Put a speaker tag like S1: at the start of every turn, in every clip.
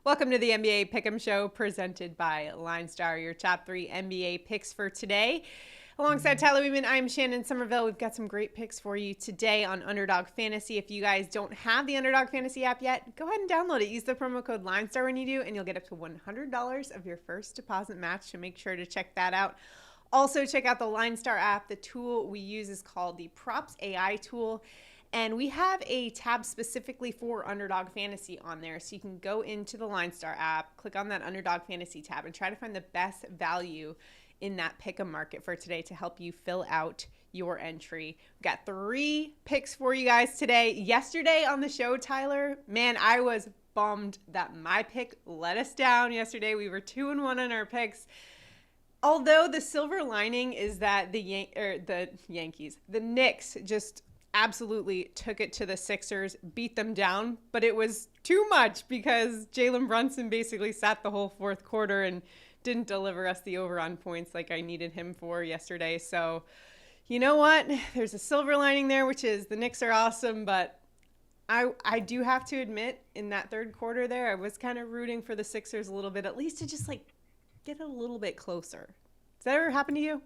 S1: Welcome to the NBA Pick'em Show presented by LineStar, your top 3 NBA picks for today. Alongside Tyler Wiemann, I'm Shannon Sommerville. We've got some great picks for you today on Underdog Fantasy. If you guys don't have the Underdog Fantasy app yet, go ahead and download it. Use the promo code LineStar when you do, and you'll get up to $100 of your first deposit match, so make sure to check that out. Also, check out the LineStar app. The tool we use is called the Props AI tool. And we have a tab specifically for Underdog Fantasy on there. So you can go into the LineStar app, click on that Underdog Fantasy tab, and try to find the best value in that pick'em market for today to help you fill out your entry. We've got 3 picks for you guys today. Yesterday on the show, Tyler, man, I was bummed that my pick let us down yesterday. We were 2-1 on our picks. Although the silver lining is that the Knicks just absolutely took it to the Sixers, beat them down, but it was too much because Jalen Brunson basically sat the whole fourth quarter and didn't deliver us the over on points like I needed him for yesterday. So, you know what? There's a silver lining there, which is the Knicks are awesome, but I do have to admit in that third quarter there, I was kind of rooting for the Sixers a little bit, at least to just like get a little bit closer. Does that ever happen to you?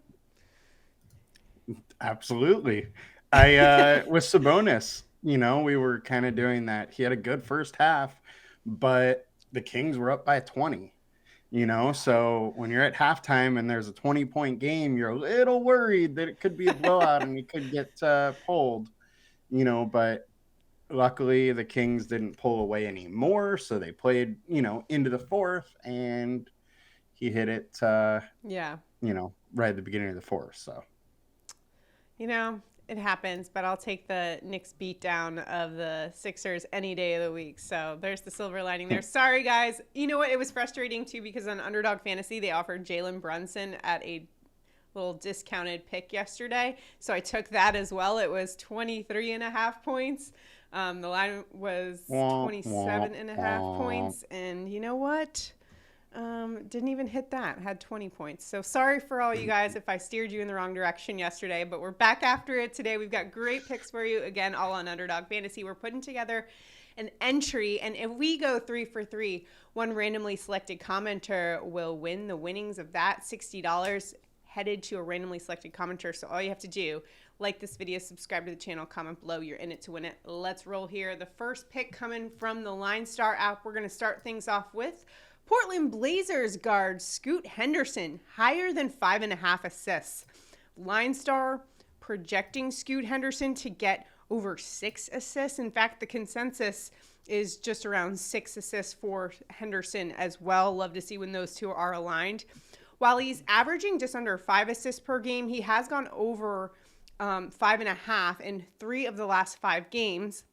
S2: Absolutely. I with Sabonis, we were kind of doing that. He had a good first half, but the Kings were up by 20. So when you're at halftime and there's a 20-point game, you're a little worried that it could be a blowout and you could get pulled. But luckily the Kings didn't pull away anymore, so they played, into the fourth, and he hit it.
S1: Yeah.
S2: Right at the beginning of the fourth. So.
S1: It happens, but I'll take the Knicks beatdown of the Sixers any day of the week. So there's the silver lining there. Sorry, guys. You know what? It was frustrating, too, because on Underdog Fantasy, they offered Jalen Brunson at a little discounted pick yesterday. So I took that as well. It was 23.5 points. The line was 27.5 points. And you know what? Didn't even hit that. Had 20 points. So sorry for all you guys if I steered you in the wrong direction yesterday, but we're back after it today. We've got great picks for you. Again, all on Underdog Fantasy. We're putting together an entry, and if we go 3 for 3, one randomly selected commenter will win the winnings of that $60 headed to a randomly selected commenter. So all you have to do, like this video, subscribe to the channel, comment below. You're in it to win it. Let's roll here. The first pick coming from the LineStar app. We're going to start things off with Portland Blazers guard Scoot Henderson, higher than 5.5 assists. LineStar projecting Scoot Henderson to get over 6 assists. In fact, the consensus is just around 6 assists for Henderson as well. Love to see when those two are aligned. While he's averaging just under 5 assists per game, he has gone over 5.5 in 3 of the last 5 games.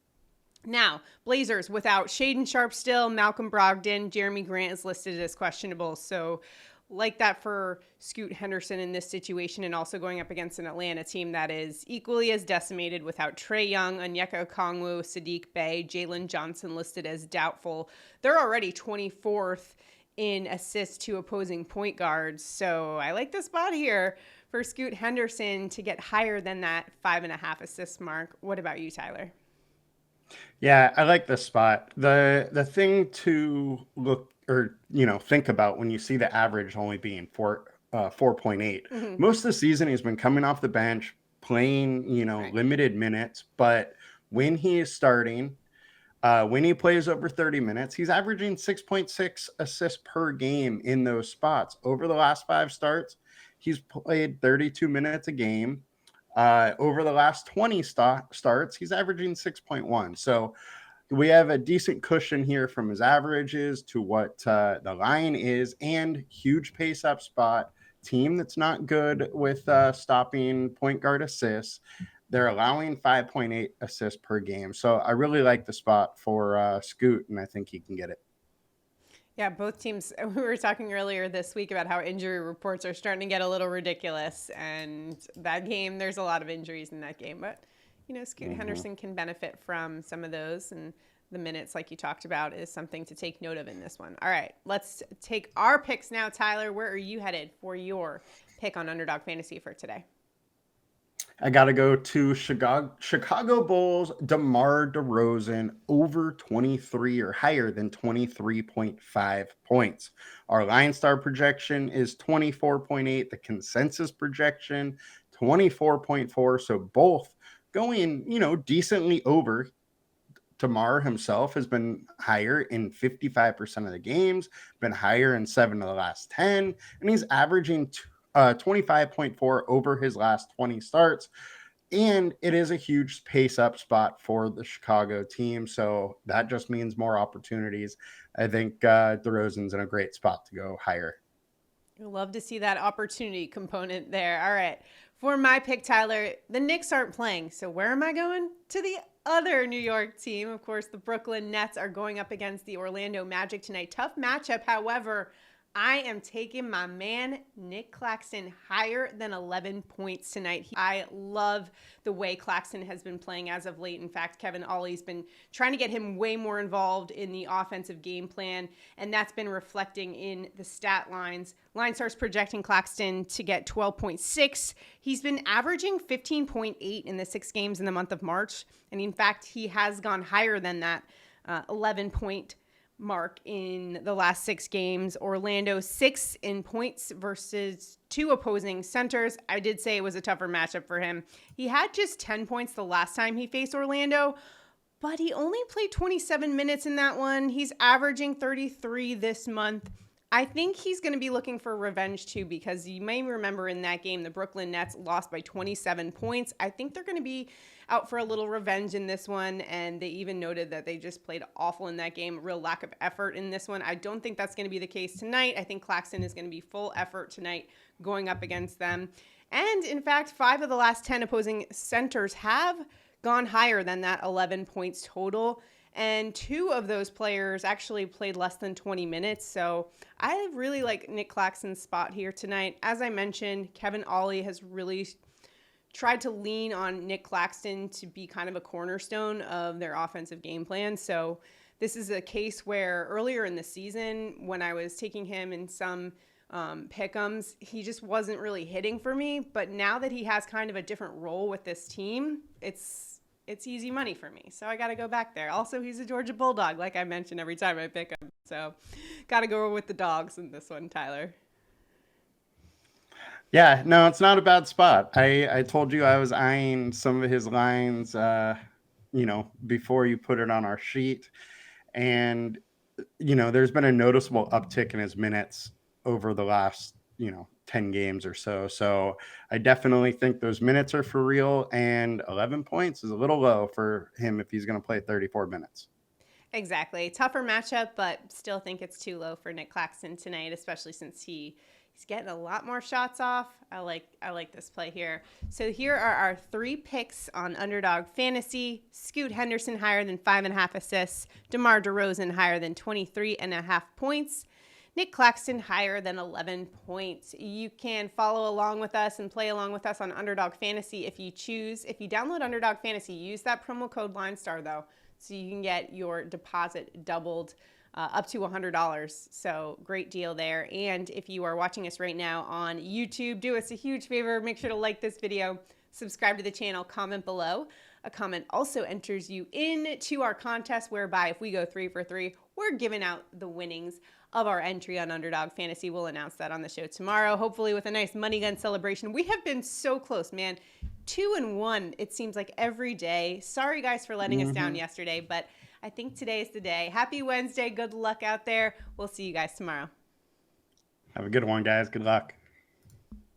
S1: Now, Blazers without Shaedon Sharpe still, Malcolm Brogdon, Jeremy Grant is listed as questionable. So like that for Scoot Henderson in this situation, and also going up against an Atlanta team that is equally as decimated without Trae Young, Onyeka Okongwu, Sadiq Bey, Jalen Johnson listed as doubtful. They're already 24th in assists to opposing point guards. So I like the spot here for Scoot Henderson to get higher than that 5.5 assist mark. What about you, Tyler?
S2: Yeah, I like this spot. The thing to look or think about when you see the average only being 4.8.
S1: Mm-hmm.
S2: Most of the season he's been coming off the bench, playing,
S1: Right.
S2: limited minutes, but when he is starting, when he plays over 30 minutes, he's averaging 6.6 assists per game in those spots. Over the last 5 starts, he's played 32 minutes a game. Over the last 20 starts, he's averaging 6.1. So we have a decent cushion here from his averages to what the line is, and huge pace up spot. Team that's not good with stopping point guard assists. They're allowing 5.8 assists per game. So I really like the spot for Scoot, and I think he can get it.
S1: Yeah, both teams. We were talking earlier this week about how injury reports are starting to get a little ridiculous. And that game, there's a lot of injuries in that game. But, Scoot Henderson can benefit from some of those. And the minutes, like you talked about, is something to take note of in this one. All right, let's take our picks now. Tyler, where are you headed for your pick on Underdog Fantasy for today?
S2: I got to go to Chicago Bulls, DeMar DeRozan over 23 or higher than 23.5 points. Our LineStar projection is 24.8. The consensus projection, 24.4. So both going, decently over. DeMar himself has been higher in 55% of the games, been higher in 7 of the last 10, and he's averaging 25.4 over his last 20 starts. And it is a huge pace up spot for the Chicago team. So that just means more opportunities. I think DeRozan's in a great spot to go higher.
S1: You'll love to see that opportunity component there. All right. For my pick, Tyler, the Knicks aren't playing. So where am I going? To the other New York team. Of course, the Brooklyn Nets are going up against the Orlando Magic tonight. Tough matchup. However, I am taking my man, Nic Claxton, higher than 11 points tonight. I love the way Claxton has been playing as of late. In fact, Kevin Ollie's been trying to get him way more involved in the offensive game plan, and that's been reflecting in the stat lines. LineStar's projecting Claxton to get 12.6. He's been averaging 15.8 in the 6 games in the month of March, and in fact, he has gone higher than that 11-point mark in the last 6 games. Orlando 6 in points versus 2 opposing centers. I did say it was a tougher matchup for him. He had just 10 points the last time he faced Orlando, but he only played 27 minutes in that one. He's averaging 33 this month. I think he's going to be looking for revenge too, because you may remember in that game, the Brooklyn Nets lost by 27 points. I think they're going to be out for a little revenge in this one, and they even noted that they just played awful in that game, real lack of effort in this one. I don't think that's going to be the case tonight. I think Claxton is going to be full effort tonight going up against them. And in fact, 5 of the last 10 opposing centers have gone higher than that 11 points total. And 2 of those players actually played less than 20 minutes. So I really like Nic Claxton's spot here tonight. As I mentioned, Kevin Ollie has really tried to lean on Nic Claxton to be kind of a cornerstone of their offensive game plan. So this is a case where earlier in the season, when I was taking him in some pick'ems, he just wasn't really hitting for me. But now that he has kind of a different role with this team, it's easy money for me. So I got to go back there. Also, he's a Georgia Bulldog, like I mentioned every time I pick him. So got to go with the dogs in this one, Tyler.
S2: Yeah, no, it's not a bad spot. I told you I was eyeing some of his lines, before you put it on our sheet. And, there's been a noticeable uptick in his minutes over the last, 10 games or so. So I definitely think those minutes are for real. And 11 points is a little low for him if he's going to play 34 minutes.
S1: Exactly. Tougher matchup, but still think it's too low for Nic Claxton tonight, especially since he's getting a lot more shots off. I like this play here. So here are our 3 picks on Underdog Fantasy. Scoot Henderson higher than 5.5 assists. DeMar DeRozan higher than 23.5 points. Nic Claxton higher than 11 points. You can follow along with us and play along with us on Underdog Fantasy if you choose. If you download Underdog Fantasy, use that promo code LineStar though, so you can get your deposit doubled up to $100. So great deal there. And if you are watching us right now on YouTube, do us a huge favor. Make sure to like this video, subscribe to the channel, comment below. A comment also enters you into our contest, whereby if we go 3 for 3, we're giving out the winnings of our entry on Underdog Fantasy. We'll announce that on the show tomorrow, hopefully with a nice money gun celebration. We have been so close, man. 2-1, it seems like every day. Sorry, guys, for letting us down yesterday, but I think today is the day. Happy Wednesday. Good luck out there. We'll see you guys tomorrow.
S2: Have a good one, guys. Good luck.